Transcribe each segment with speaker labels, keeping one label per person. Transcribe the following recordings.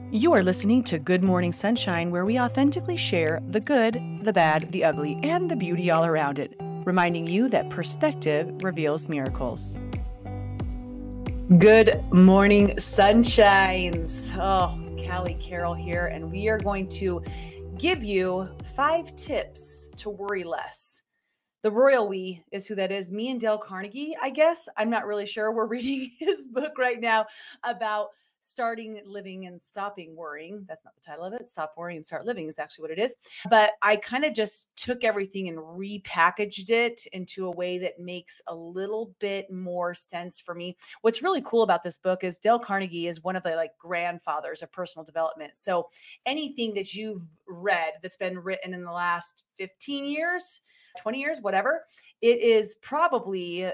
Speaker 1: You are listening to Good Morning Sunshine, where we authentically share the good, the bad, the ugly, and the beauty all around it, reminding you that perspective reveals miracles. Good morning, sunshines. Oh, Callie Carroll here, and we are going to give you 5 tips to worry less. The royal we is who that is, me and Dale Carnegie, I guess. I'm not really sure. We're reading his book right now about starting living and stopping worrying. That's not the title of it. Stop worrying and start living is actually what it is. But I kind of just took everything and repackaged it into a way that makes a little bit more sense for me. What's really cool about this book is Dale Carnegie is one of the grandfathers of personal development. So anything that you've read that's been written in the last 15 years, 20 years, whatever, it is probably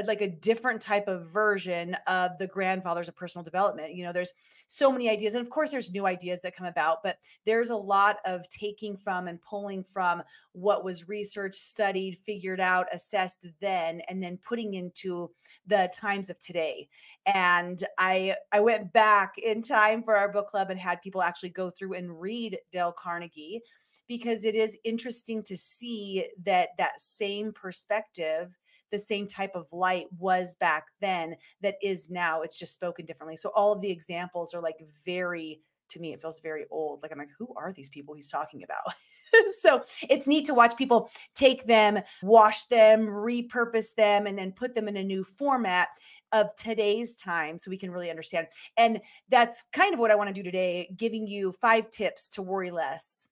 Speaker 1: like a different type of version of the grandfathers of personal development. You know, there's so many ideas, and of course there's new ideas that come about, but there's a lot of taking from and pulling from what was researched, studied, figured out, assessed then, and then putting into the times of today. And I went back in time for our book club and had people actually go through and read Dale Carnegie, because it is interesting to see that same perspective, the same type of light was back then that is now. It's just spoken differently. So all of the examples are to me, it feels very old. I'm like, who are these people he's talking about? So it's neat to watch people take them, wash them, repurpose them, and then put them in a new format of today's time so we can really understand. And that's kind of what I want to do today, giving you 5 tips to worry less.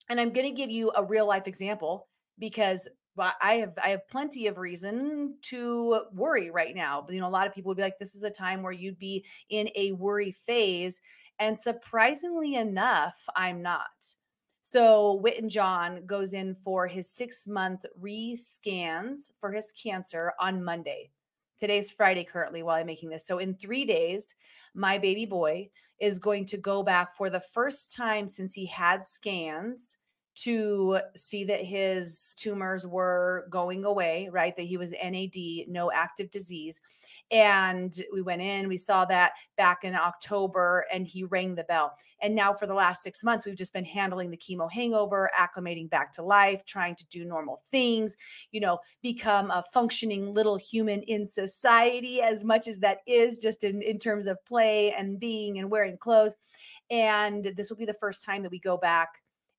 Speaker 1: And I'm going to give you a real life example because I have plenty of reason to worry right now. But, a lot of people would be like, this is a time where you'd be in a worry phase. And surprisingly enough, I'm not. So Witten John goes in for his 6-month re-scans for his cancer on Monday. Today's Friday currently while I'm making this. So in 3 days, my baby boy is going to go back for the first time since he had scans to see that his tumors were going away, right? That he was NAD, no active disease. And we went in, we saw that back in October, and he rang the bell. And now for the last 6 months, we've just been handling the chemo hangover, acclimating back to life, trying to do normal things, become a functioning little human in society, as much as that is just in terms of play and being and wearing clothes. And this will be the first time that we go back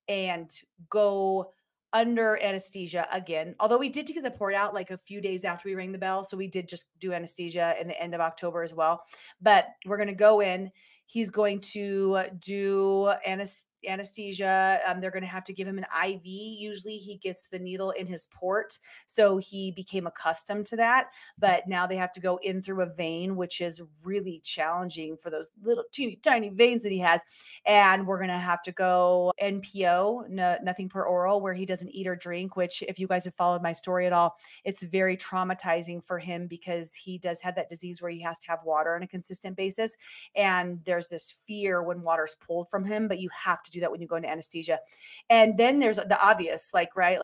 Speaker 1: and go under anesthesia again. Although we did get the report out a few days after we rang the bell. So we did just do anesthesia in the end of October as well. But we're going to go in. He's going to do anesthesia. They're going to have to give him an IV. Usually he gets the needle in his port. So he became accustomed to that. But now they have to go in through a vein, which is really challenging for those little teeny tiny veins that he has. And we're going to have to go NPO, nothing per oral, where he doesn't eat or drink, which if you guys have followed my story at all, it's very traumatizing for him because he does have that disease where he has to have water on a consistent basis. And there's this fear when water's pulled from him, but you have to do that when you go into anesthesia. And then there's the obvious, right?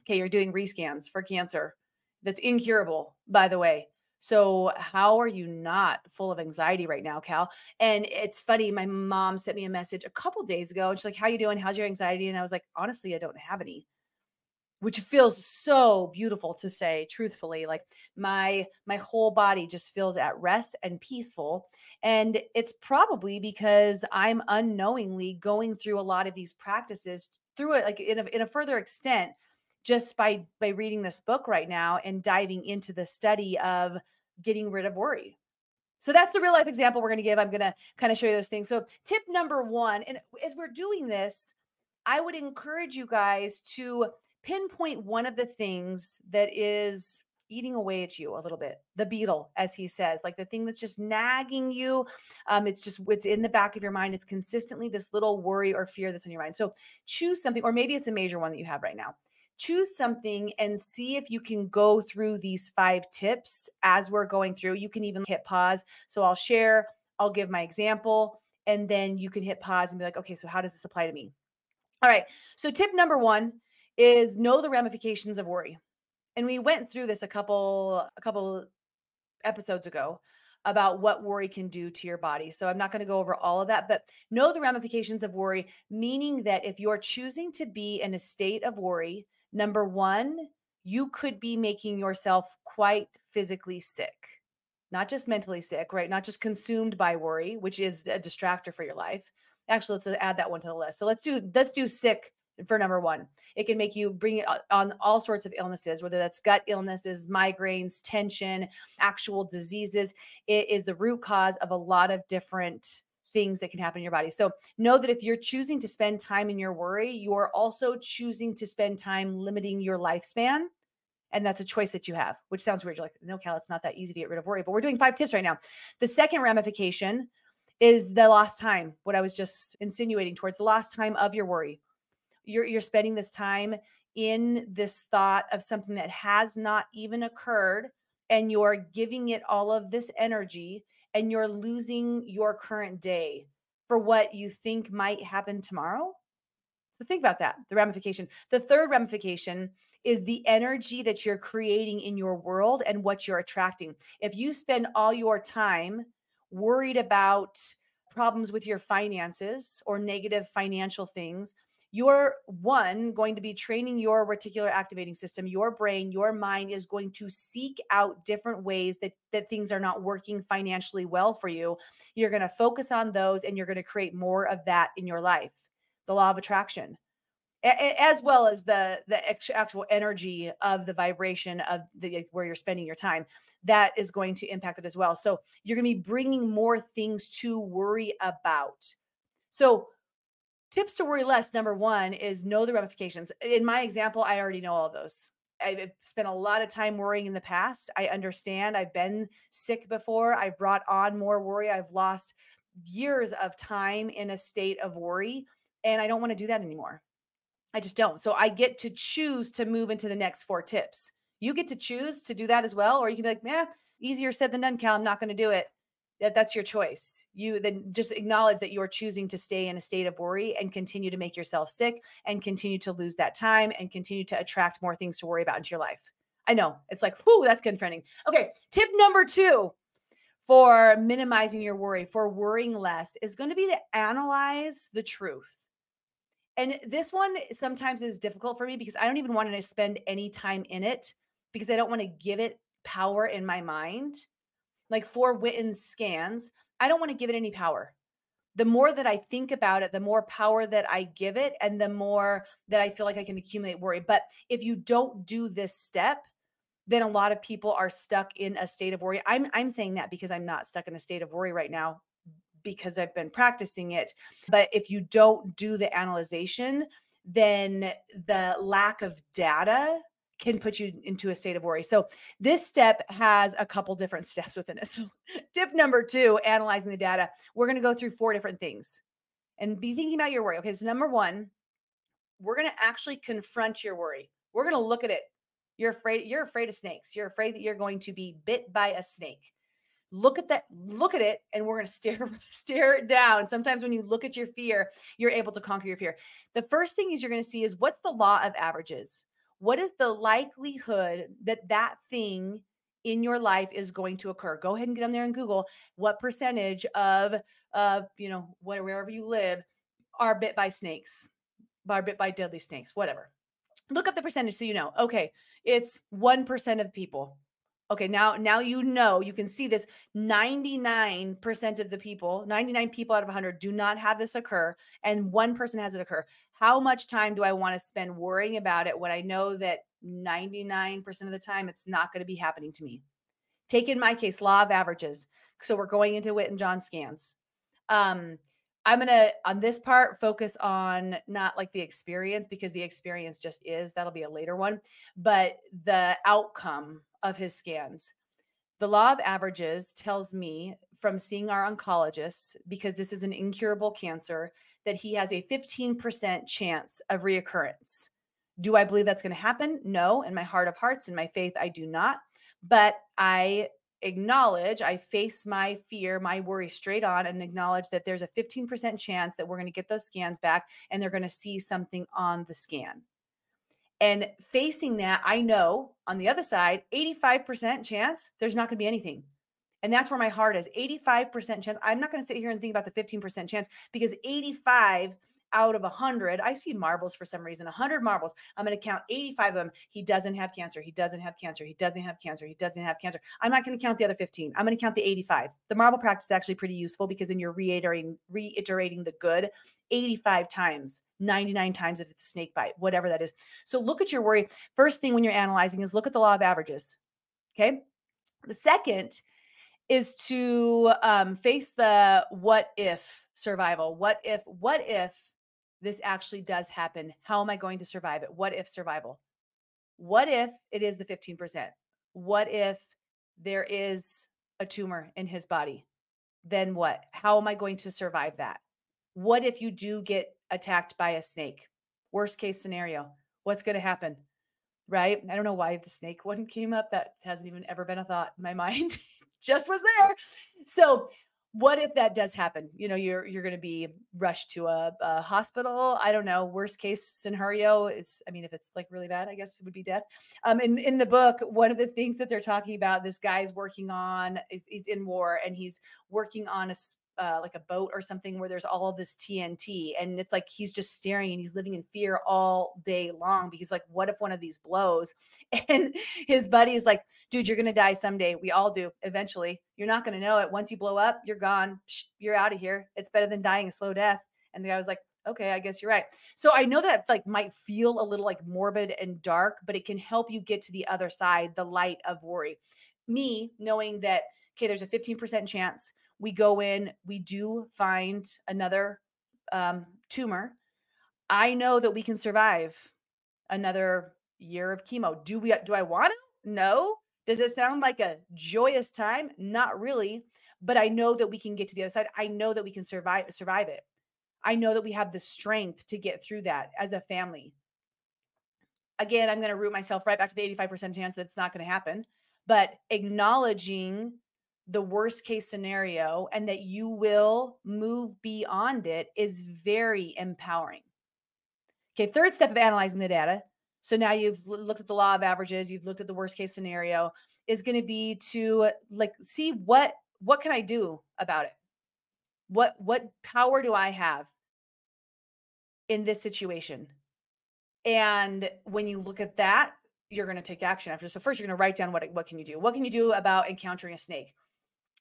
Speaker 1: Okay, you're doing rescans for cancer that's incurable, by the way. So how are you not full of anxiety right now, Cal? And it's funny, my mom sent me a message a couple days ago, and she's like, how you doing? How's your anxiety? And I was like, honestly, I don't have any, which feels so beautiful to say, truthfully. My whole body just feels at rest and peaceful. And it's probably because I'm unknowingly going through a lot of these practices through it, in a further extent, just by reading this book right now and diving into the study of getting rid of worry. So that's the real life example we're going to give. I'm going to kind of show you those things. So tip number 1, and as we're doing this, I would encourage you guys to pinpoint one of the things that is eating away at you a little bit. The beetle, as he says, the thing that's just nagging you. It's in the back of your mind. It's consistently this little worry or fear that's in your mind. So choose something, or maybe it's a major one that you have right now. Choose something and see if you can go through these 5 tips as we're going through. You can even hit pause. So I'll share, I'll give my example, and then you can hit pause and be like, okay, so how does this apply to me? All right. So tip number 1 is know the ramifications of worry. And we went through this a couple episodes ago about what worry can do to your body. So I'm not going to go over all of that, but know the ramifications of worry, meaning that if you're choosing to be in a state of worry, number one, you could be making yourself quite physically sick, not just mentally sick, right? Not just consumed by worry, which is a distractor for your life. Actually, let's add that one to the list. So let's do sick for number one. It can make you bring it on all sorts of illnesses, whether that's gut illnesses, migraines, tension, actual diseases. It is the root cause of a lot of different things that can happen in your body. So know that if you're choosing to spend time in your worry, you are also choosing to spend time limiting your lifespan. And that's a choice that you have, which sounds weird. You're like, no, Cal, it's not that easy to get rid of worry, but we're doing 5 tips right now. The second ramification is the lost time, what I was just insinuating towards the lost time of your worry. You're spending this time in this thought of something that has not even occurred, and you're giving it all of this energy, and you're losing your current day for what you think might happen tomorrow. So think about that, the ramification. The third ramification is the energy that you're creating in your world and what you're attracting. If you spend all your time worried about problems with your finances or negative financial things, you're one going to be training your reticular activating system. Your brain, your mind is going to seek out different ways that things are not working financially well for you. You're going to focus on those, and you're going to create more of that in your life. The law of attraction, as well as the actual energy of the vibration of where you're spending your time, that is going to impact it as well. So you're going to be bringing more things to worry about. So tips to worry less, number one, is know the ramifications. In my example, I already know all of those. I've spent a lot of time worrying in the past. I understand. I've been sick before. I brought on more worry. I've lost years of time in a state of worry, and I don't want to do that anymore. I just don't. So I get to choose to move into the next 4 tips. You get to choose to do that as well, or you can be like, easier said than done, Cal. I'm not going to do it. That's your choice. You then just acknowledge that you're choosing to stay in a state of worry and continue to make yourself sick and continue to lose that time and continue to attract more things to worry about into your life. I know it's like, whoo, that's confronting. Okay. Tip number 2 for minimizing your worry, for worrying less, is going to be to analyze the truth. And this one sometimes is difficult for me because I don't even want to spend any time in it because I don't want to give it power in my mind. Like for Witten's scans, I don't want to give it any power. The more that I think about it, the more power that I give it, and the more that I feel like I can accumulate worry. But if you don't do this step, then a lot of people are stuck in a state of worry. I'm saying that because I'm not stuck in a state of worry right now, because I've been practicing it. But if you don't do the analyzation, then the lack of data can put you into a state of worry. So this step has a couple different steps within it. So tip number 2, analyzing the data. We're going to go through 4 different things and be thinking about your worry. Okay, so number 1, we're going to actually confront your worry. We're going to look at it. You're afraid of snakes. You're afraid that you're going to be bit by a snake. Look at it, and we're going to stare it down. Sometimes when you look at your fear, you're able to conquer your fear. The first thing you're going to see is, what's the law of averages? What is the likelihood that thing in your life is going to occur? Go ahead and get on there and Google what percentage of wherever you live are bit by snakes, are bit by deadly snakes, whatever. Look up the percentage so you know. Okay, it's 1% of people. Okay, now you can see this. 99% of the people, 99 people out of 100 do not have this occur, and 1 person has it occur. How much time do I want to spend worrying about it when I know that 99% of the time it's not going to be happening to me? Take in my case, law of averages. So we're going into Witten John scans. I'm going to, on this part, focus on not like the experience, because the experience just is, that'll be a later one, but the outcome of his scans. The law of averages tells me, from seeing our oncologists, because this is an incurable cancer, that he has a 15% chance of reoccurrence. Do I believe that's going to happen? No. In my heart of hearts, in my faith, I do not. But I face my fear, my worry straight on, and acknowledge that there's a 15% chance that we're going to get those scans back and they're going to see something on the scan. And facing that, I know on the other side, 85% chance there's not going to be anything. And that's where my heart is. 85% chance. I'm not going to sit here and think about the 15% chance, because 85 out of 100, I see marbles for some reason, 100 marbles. I'm going to count 85 of them. He doesn't have cancer. He doesn't have cancer. He doesn't have cancer. He doesn't have cancer. I'm not going to count the other 15. I'm going to count the 85. The marble practice is actually pretty useful, because then you're reiterating the good 85 times, 99 times if it's a snake bite, whatever that is. So look at your worry. First thing when you're analyzing is look at the law of averages. Okay. The second is to face the what if survival. What if this actually does happen? How am I going to survive it? What if survival? What if it is the 15%? What if there is a tumor in his body? Then what? How am I going to survive that? What if you do get attacked by a snake? Worst case scenario. What's going to happen? Right? I don't know why the snake one came up. That hasn't even ever been a thought in my mind. Just was there. So what if that does happen? You're going to be rushed to a hospital. I don't know. Worst case scenario is, if it's like really bad, I guess it would be death. In the book, one of the things that they're talking about, this guy's working on he's in war, and he's working on like a boat or something where there's all of this TNT, and it's like he's just staring and he's living in fear all day long, because like, what if one of these blows? And his buddy is like, dude, you're gonna die someday. We all do eventually. You're not gonna know it. Once you blow up, you're gone. You're out of here. It's better than dying a slow death. And the guy was like, okay, I guess you're right. So I know that like might feel a little like morbid and dark, but it can help you get to the other side, the light of worry. Me knowing that, okay, there's a 15% chance we go in, we do find another tumor. I know that we can survive another year of chemo. Do I want to? No. Does it sound like a joyous time? Not really. But I know that we can get to the other side. I know that we can survive it. I know that we have the strength to get through that as a family. Again, I'm going to root myself right back to the 85% chance that it's not going to happen. But acknowledging the worst case scenario and that you will move beyond it is very empowering. Okay, third step of analyzing the data. So now you've looked at the law of averages, you've looked at the worst case scenario, is going to be to like see what can I do about it? What power do I have in this situation? And when you look at that, you're going to take action after. So first you're going to write down what can you do? What can you do about encountering a snake?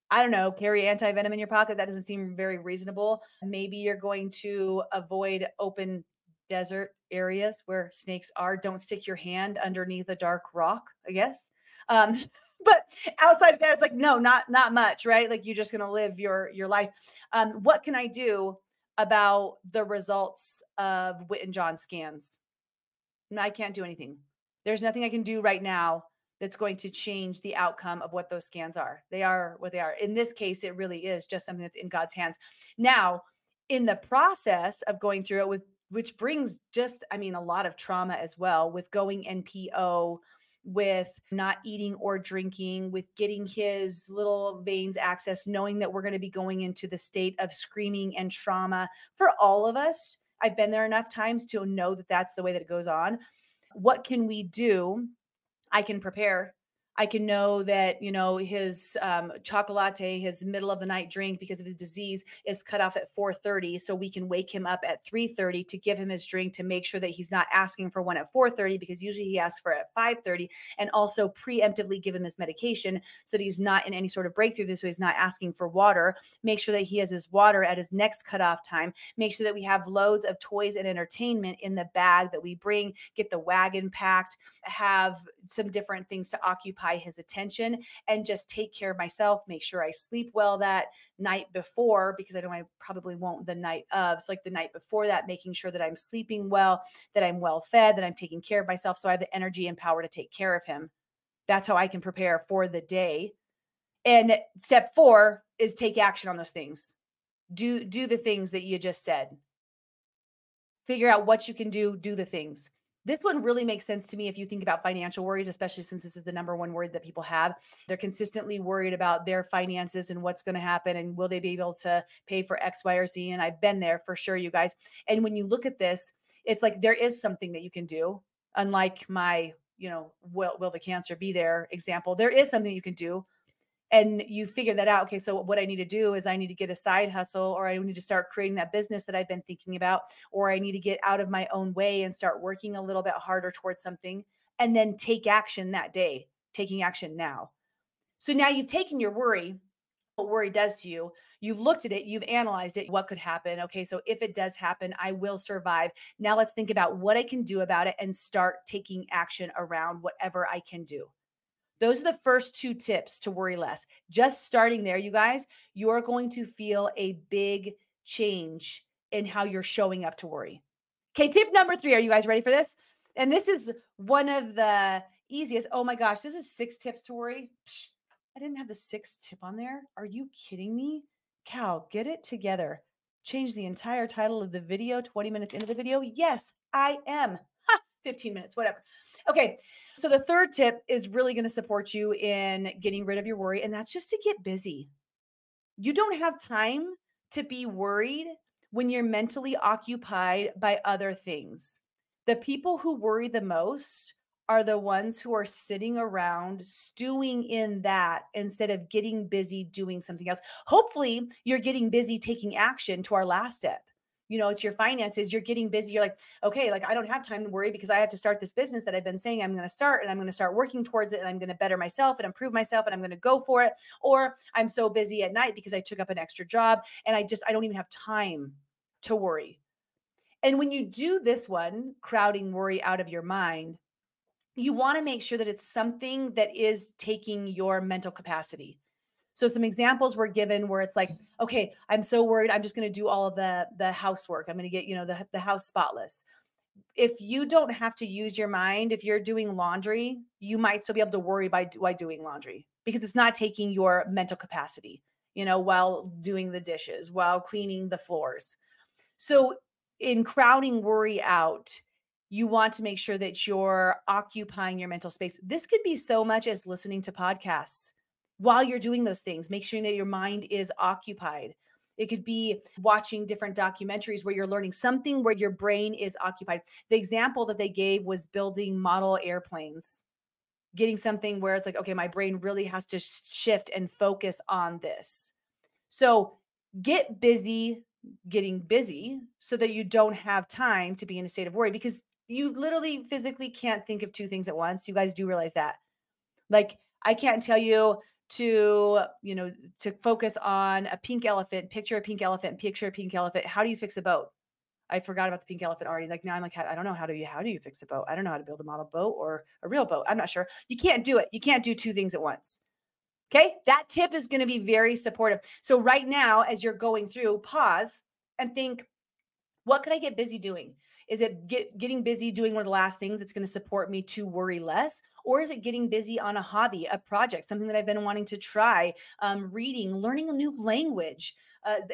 Speaker 1: I don't know, carry anti-venom in your pocket. That doesn't seem very reasonable. Maybe you're going to avoid open desert areas where snakes are. Don't stick your hand underneath a dark rock, I guess. But outside of that, it's like, no, not much, right? Like you're just going to live your life. What can I do about the results of Witten-John scans? I can't do anything. There's nothing I can do right now that's going to change the outcome of what those scans are. They are what they are. In this case, it really is just something that's in God's hands. Now, in the process of going through it, which brings just, a lot of trauma as well, with going NPO, with not eating or drinking, with getting his little veins accessed, knowing that we're going to be going into the state of screaming and trauma for all of us. I've been there enough times to know that that's the way that it goes on. What can we do? I can prepare. I can know that, his chocolate, his middle of the night drink because of his disease is cut off at 4:30. So we can wake him up at 3:30 to give him his drink, to make sure that he's not asking for one at 4:30, because usually he asks for it at 5:30, and also preemptively give him his medication so that he's not in any sort of breakthrough. So he's not asking for water. Make sure that he has his water at his next cutoff time. Make sure that we have loads of toys and entertainment in the bag that we bring, get the wagon packed, have some different things to occupy his attention, and just take care of myself, make sure I sleep well that night before, because I know I probably won't the night of. So like the night before that, making sure that I'm sleeping well, that I'm well fed, that I'm taking care of myself, so I have the energy and power to take care of him. That's how I can prepare for the day. And step 4 is take action on those things. Do the things that you just said. Figure out what you can do the things. This one really makes sense to me if you think about financial worries, especially since this is the number one word that people have. They're consistently worried about their finances and what's going to happen, and will they be able to pay for X, Y, or Z? And I've been there for sure, you guys. And when you look at this, it's like there is something that you can do. Unlike my, will the cancer be there example, there is something you can do. And you figure that out. Okay, so what I need to do is I need to get a side hustle, or I need to start creating that business that I've been thinking about, or I need to get out of my own way and start working a little bit harder towards something, and then take action that day, taking action now. So now you've taken your worry, what worry does to you. You've looked at it, you've analyzed it, what could happen. Okay, so if it does happen, I will survive. Now let's think about what I can do about it and start taking action around whatever I can do. Those are the first two tips to worry less. Just starting there, you guys, you're going to feel a big change in how you're showing up to worry. Okay, tip number 3. Are you guys ready for this? And this is one of the easiest. Oh my gosh, this is 6 tips to worry. Psh, I didn't have the 6th tip on there. Are you kidding me? Cal, get it together. Change the entire title of the video 20 minutes into the video. Yes, I am. 15 minutes, whatever. Okay, so the third tip is really going to support you in getting rid of your worry, and that's just to get busy. You don't have time to be worried when you're mentally occupied by other things. The people who worry the most are the ones who are sitting around stewing in that instead of getting busy doing something else. Hopefully, you're getting busy taking action to our last step. It's your finances. You're getting busy. You're like, okay, like I don't have time to worry because I have to start this business that I've been saying I'm going to start, and I'm going to start working towards it, and I'm going to better myself and improve myself, and I'm going to go for it. Or I'm so busy at night because I took up an extra job and I don't even have time to worry. And when you do this one, crowding worry out of your mind, you want to make sure that it's something that is taking your mental capacity. So some examples were given where it's like, okay, I'm so worried. I'm just going to do all of the housework. I'm going to get, the house spotless. If you don't have to use your mind, if you're doing laundry, you might still be able to worry by doing laundry because it's not taking your mental capacity, while doing the dishes, while cleaning the floors. So in crowding worry out, you want to make sure that you're occupying your mental space. This could be so much as listening to podcasts while you're doing those things. Make sure that your mind is occupied. It could be watching different documentaries where you're learning something where your brain is occupied. The example that they gave was building model airplanes, getting something where it's like, okay, my brain really has to shift and focus on this. So get busy getting busy so that you don't have time to be in a state of worry, because you literally physically can't think of 2 things at once. You guys do realize that. Like, I can't tell you to focus on a pink elephant, picture a pink elephant, picture a pink elephant. How do you fix a boat? I forgot about the pink elephant already. Like now I'm like, I don't know. How do you fix a boat? I don't know how to build a model boat or a real boat. I'm not sure. You can't do it. You can't do 2 things at once. Okay. That tip is going to be very supportive. So right now, as you're going through, pause and think, what can I get busy doing? Is it getting busy doing one of the last things that's going to support me to worry less? Or is it getting busy on a hobby, a project, something that I've been wanting to try, reading, learning a new language?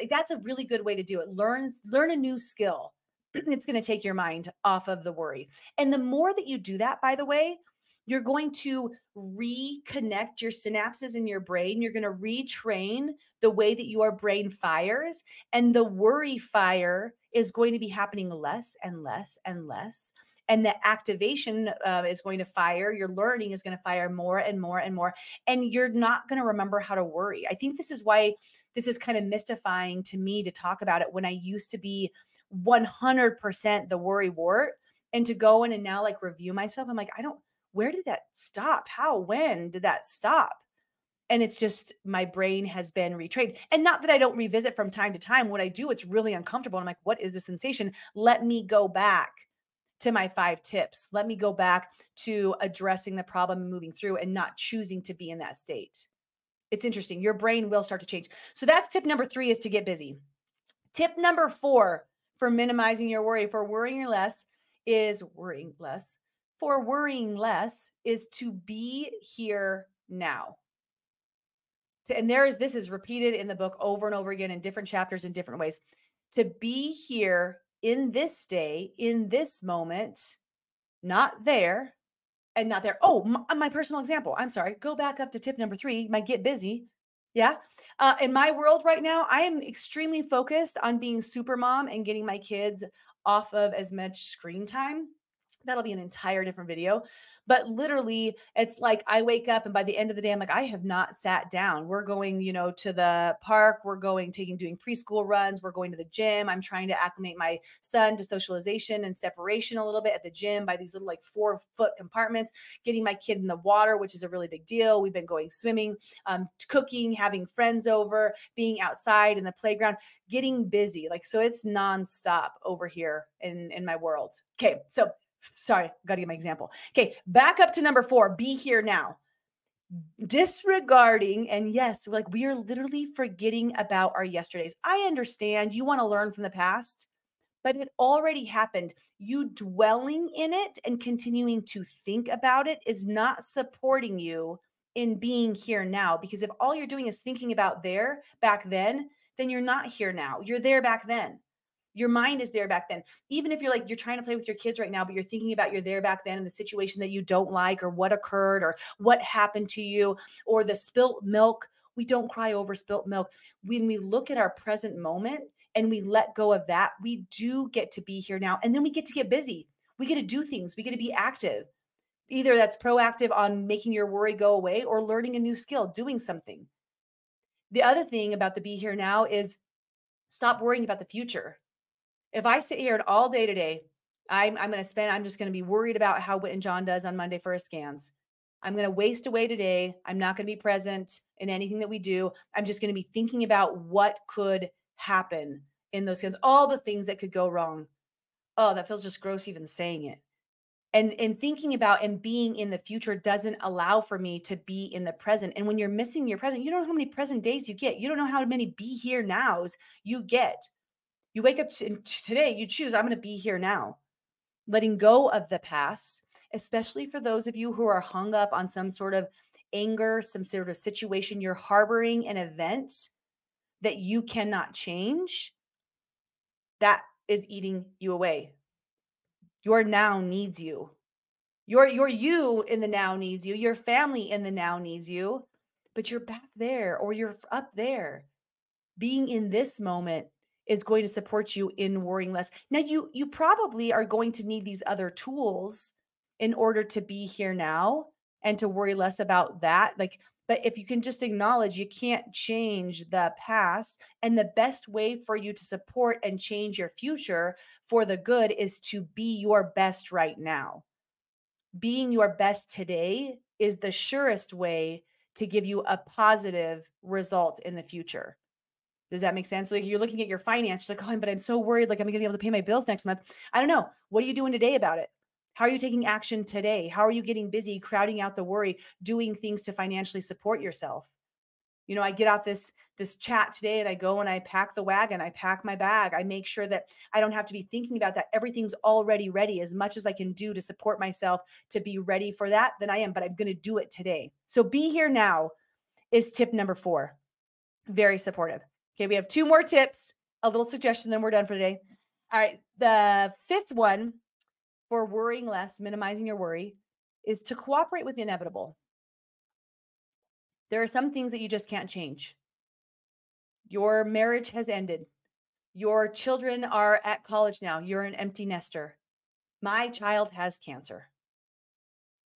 Speaker 1: That's a really good way to do it. Learn a new skill. It's going to take your mind off of the worry. And the more that you do that, by the way, you're going to reconnect your synapses in your brain. You're going to retrain the way that your brain fires, and the worry fire is going to be happening less and less and less. And the activation is going to fire. Your learning is going to fire more and more and more. And you're not going to remember how to worry. I think this is why this is kind of mystifying to me to talk about it when I used to be 100% the worry wart. And to go in and now like review myself, I'm like, where did that stop? How, when did that stop? And it's just my brain has been retrained. And not that I don't revisit from time to time. What I do, it's really uncomfortable. I'm like, what is the sensation? Let me go back to my 5 tips. Let me go back to addressing the problem and moving through and not choosing to be in that state. It's interesting. Your brain will start to change. So that's tip number 3, is to get busy. Tip number 4 for minimizing your worry, for worrying less is to be here now. And this is repeated in the book over and over again in different chapters in different ways. To be here in this day, in this moment, not there and not there. Oh, my personal example. I'm sorry. Go back up to tip number 3, my get busy. Yeah. In my world right now, I am extremely focused on being super mom and getting my kids off of as much screen time. That'll be an entire different video. But literally, it's like I wake up and by the end of the day, I'm like, I have not sat down. We're going, to the park. We're doing preschool runs. We're going to the gym. I'm trying to acclimate my son to socialization and separation a little bit at the gym by these little like 4-foot compartments, getting my kid in the water, which is a really big deal. We've been going swimming, cooking, having friends over, being outside in the playground, getting busy. Like, so it's nonstop over here in my world. Okay. So sorry, got to get my example. Okay, back up to number 4, be here now. Disregarding, and yes, like we are literally forgetting about our yesterdays. I understand you want to learn from the past, but it already happened. You dwelling in it and continuing to think about it is not supporting you in being here now. Because if all you're doing is thinking about there back then you're not here now. You're there back then. Your mind is there back then. Even if you're trying to play with your kids right now, but you're thinking about you're there back then and the situation that you don't like or what occurred or what happened to you or the spilt milk. We don't cry over spilt milk. When we look at our present moment and we let go of that, we do get to be here now. And then we get to get busy. We get to do things. We get to be active. Either that's proactive on making your worry go away or learning a new skill, doing something. The other thing about the be here now is stop worrying about the future. If I sit here and all day today, I'm just going to be worried about how Whit and John does on Monday for his scans. I'm going to waste away today. I'm not going to be present in anything that we do. I'm just going to be thinking about what could happen in those scans, all the things that could go wrong. Oh, that feels just gross even saying it. And thinking about and being in the future doesn't allow for me to be in the present. And when you're missing your present, you don't know how many present days you get. You don't know how many be here nows you get. You wake up today, you choose, I'm going to be here now. Letting go of the past, especially for those of you who are hung up on some sort of anger, some sort of situation, you're harboring an event that you cannot change, that is eating you away. Your now needs you. Your you in the now needs you. Your family in the now needs you, but you're back there or you're up there. Being in this moment is going to support you in worrying less. Now, you probably are going to need these other tools in order to be here now and to worry less about that. But if you can just acknowledge you can't change the past, and the best way for you to support and change your future for the good is to be your best right now. Being your best today is the surest way to give you a positive result in the future. Does that make sense? So you're looking at your finances, like, oh, but I'm so worried, like I'm going to be able to pay my bills next month. I don't know. What are you doing today about it? How are you taking action today? How are you getting busy, crowding out the worry, doing things to financially support yourself? I get out this chat today and I go and I pack the wagon, I pack my bag. I make sure that I don't have to be thinking about that. Everything's already ready. As much as I can do to support myself to be ready for that, then I am, but I'm going to do it today. So be here now is tip number 4. Very supportive. Okay, we have 2 more tips, a little suggestion, then we're done for today. All right, the 5th one for worrying less, minimizing your worry, is to cooperate with the inevitable. There are some things that you just can't change. Your marriage has ended. Your children are at college now. You're an empty nester. My child has cancer.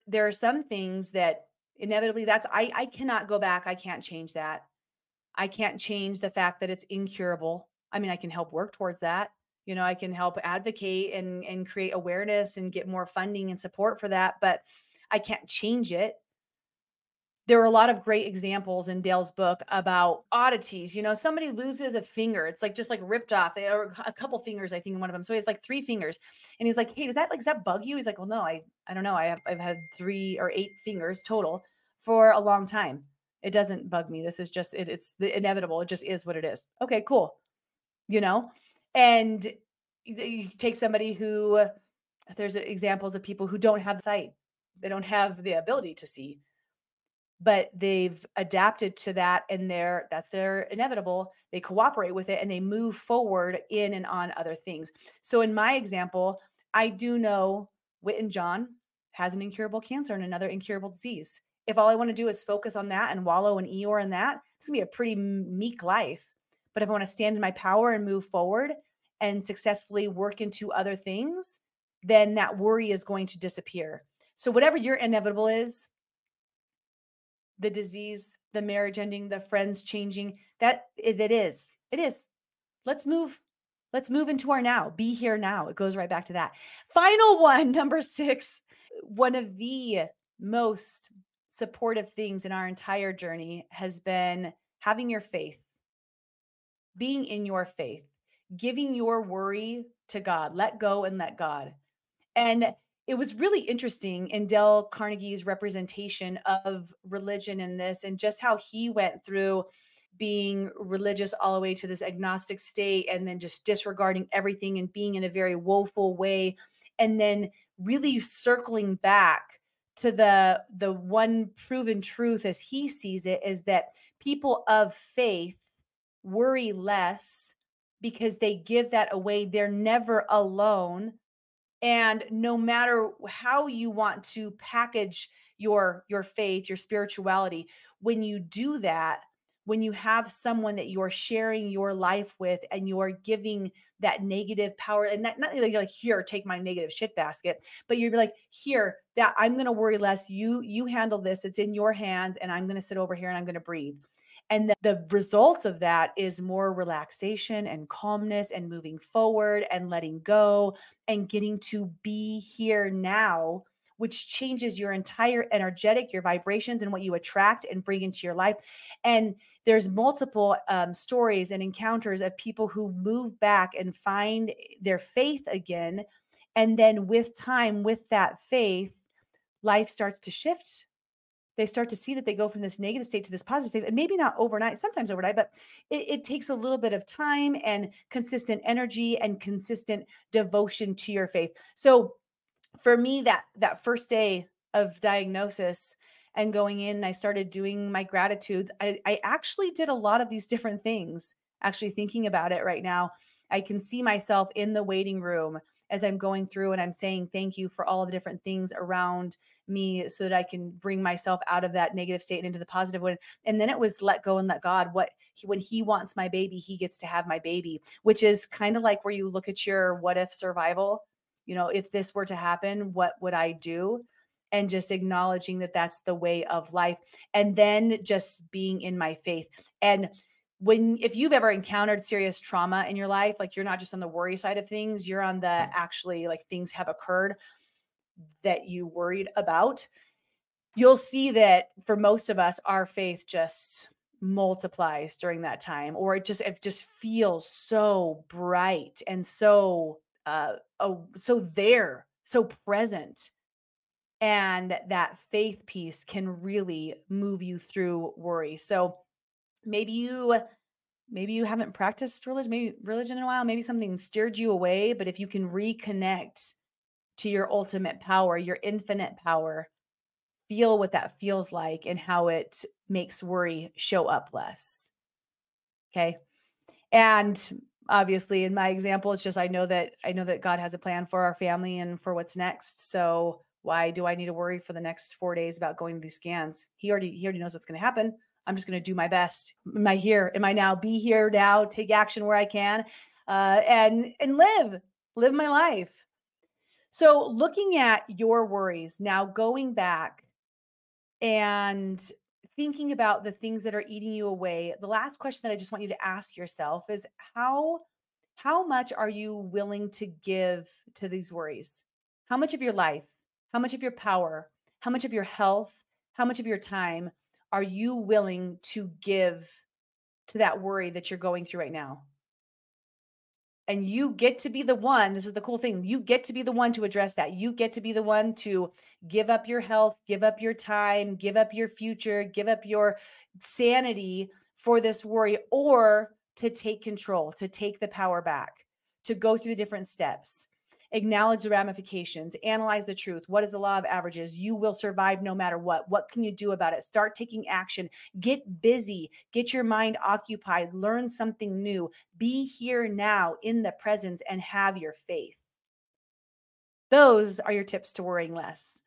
Speaker 1: There are some things that inevitably I cannot go back. I can't change that. I can't change the fact that it's incurable. I mean, I can help work towards that. I can help advocate and create awareness and get more funding and support for that, but I can't change it. There were a lot of great examples in Dale's book about oddities. Somebody loses a finger. It's just ripped off. They are a couple fingers, I think, in one of them. So he has 3 fingers. And he's like, hey, does that bug you? He's like, well, no, I don't know. I've had 3 or 8 fingers total for a long time. It doesn't bug me. This is just, it's the inevitable. It just is what it is. Okay, cool. And you take somebody who, there's examples of people who don't have sight. They don't have the ability to see, but they've adapted to that, and that's their inevitable. They cooperate with it and they move forward in and on other things. So in my example, I do know Whit and John has an incurable cancer and another incurable disease. If all I want to do is focus on that and wallow and Eeyore in that, it's gonna be a pretty meek life. But if I want to stand in my power and move forward and successfully work into other things, then that worry is going to disappear. So whatever your inevitable is, the disease, the marriage ending, the friends changing, it is. It is. Let's move. Let's move into our now. Be here now. It goes right back to that. Final one, number 6. One of the most supportive things in our entire journey has been having your faith, being in your faith, giving your worry to God. Let go and let God. And it was really interesting in Dale Carnegie's representation of religion in this, and just how he went through being religious all the way to this agnostic state, and then just disregarding everything and being in a very woeful way, and then really circling back to the one proven truth as he sees it, is that people of faith worry less because they give that away. They're never alone. And no matter how you want to package your faith, your spirituality, when you do that, when you have someone that you're sharing your life with and you're giving that negative power, and not like, here, take my negative shit basket, but you're like, here, that I'm going to worry less. You handle this. It's in your hands, and I'm going to sit over here and I'm going to breathe. And the results of that is more relaxation and calmness and moving forward and letting go and getting to be here now, which changes your entire energetic, your vibrations, and what you attract and bring into your life. And there's multiple stories and encounters of people who move back and find their faith again. And then with time, with that faith, life starts to shift. They start to see that they go from this negative state to this positive state, and maybe not overnight, sometimes overnight, but it takes a little bit of time and consistent energy and consistent devotion to your faith. So for me, that first day of diagnosis and going in, I started doing my gratitudes. I actually did a lot of these different things. Actually thinking about it right now, I can see myself in the waiting room as I'm going through and I'm saying thank you for all of the different things around me so that I can bring myself out of that negative state and into the positive one. And then it was let go and let God. When he wants my baby, he gets to have my baby, which is kind of like where you look at your what if survival. If this were to happen, what would I do? And just acknowledging that that's the way of life. And then just being in my faith. And if you've ever encountered serious trauma in your life, like you're not just on the worry side of things, you're on the actually like things have occurred that you worried about, you'll see that for most of us, our faith just multiplies during that time, or it just feels so bright and so so present. And that faith piece can really move you through worry. So maybe you haven't practiced religion in a while, maybe something steered you away, but if you can reconnect to your ultimate power, your infinite power, feel what that feels like and how it makes worry show up less. Okay. And obviously in my example, it's just, I know that God has a plan for our family and for what's next. So why do I need to worry for the next 4 days about going to these scans? He already knows what's going to happen. I'm just going to do my best. Am I here? Am I now? Be here now, take action where I can, and live my life. So looking at your worries now, going back and thinking about the things that are eating you away, the last question that I just want you to ask yourself is how much are you willing to give to these worries? How much of your life, how much of your power, how much of your health, how much of your time are you willing to give to that worry that you're going through right now? And you get to be the one, this is the cool thing, you get to be the one to address that. You get to be the one to give up your health, give up your time, give up your future, give up your sanity for this worry, or to take control, to take the power back, to go through the different steps. Acknowledge the ramifications, analyze the truth. What is the law of averages? You will survive no matter what. What can you do about it? Start taking action. Get busy. Get your mind occupied. Learn something new. Be here now in the presence and have your faith. Those are your tips to worrying less.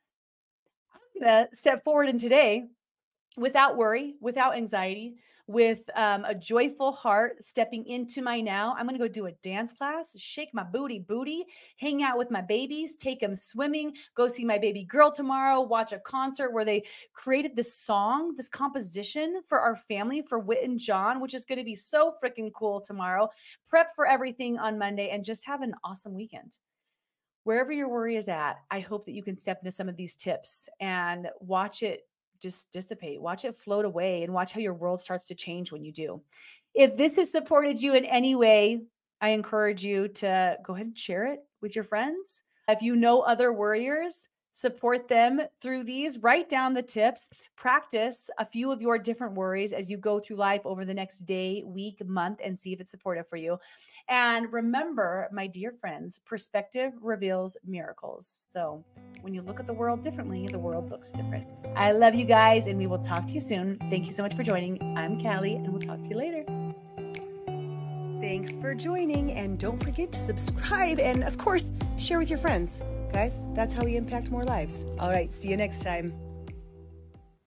Speaker 1: I'm going to step forward in today without worry, without anxiety, with a joyful heart, stepping into my now. I'm going to go do a dance class, shake my booty, hang out with my babies, take them swimming, go see my baby girl tomorrow, watch a concert where they created this song, this composition for our family, for Whit and John, which is going to be so freaking cool tomorrow. Prep for everything on Monday and just have an awesome weekend. Wherever your worry is at, I hope that you can step into some of these tips and watch it just dissipate, watch it float away, and watch how your world starts to change when you do. If this has supported you in any way, I encourage you to go ahead and share it with your friends. If you know other warriors, support them through these. Write down the tips. Practice a few of your different worries as you go through life over the next day, week, month, and see if it's supportive for you. And remember, my dear friends, perspective reveals miracles. So when you look at the world differently, the world looks different. I love you guys, and we will talk to you soon. Thank you so much for joining. I'm Callie, and we'll talk to you later. Thanks for joining, and don't forget to subscribe and, of course, share with your friends. Guys, that's how we impact more lives. All right, see you next time.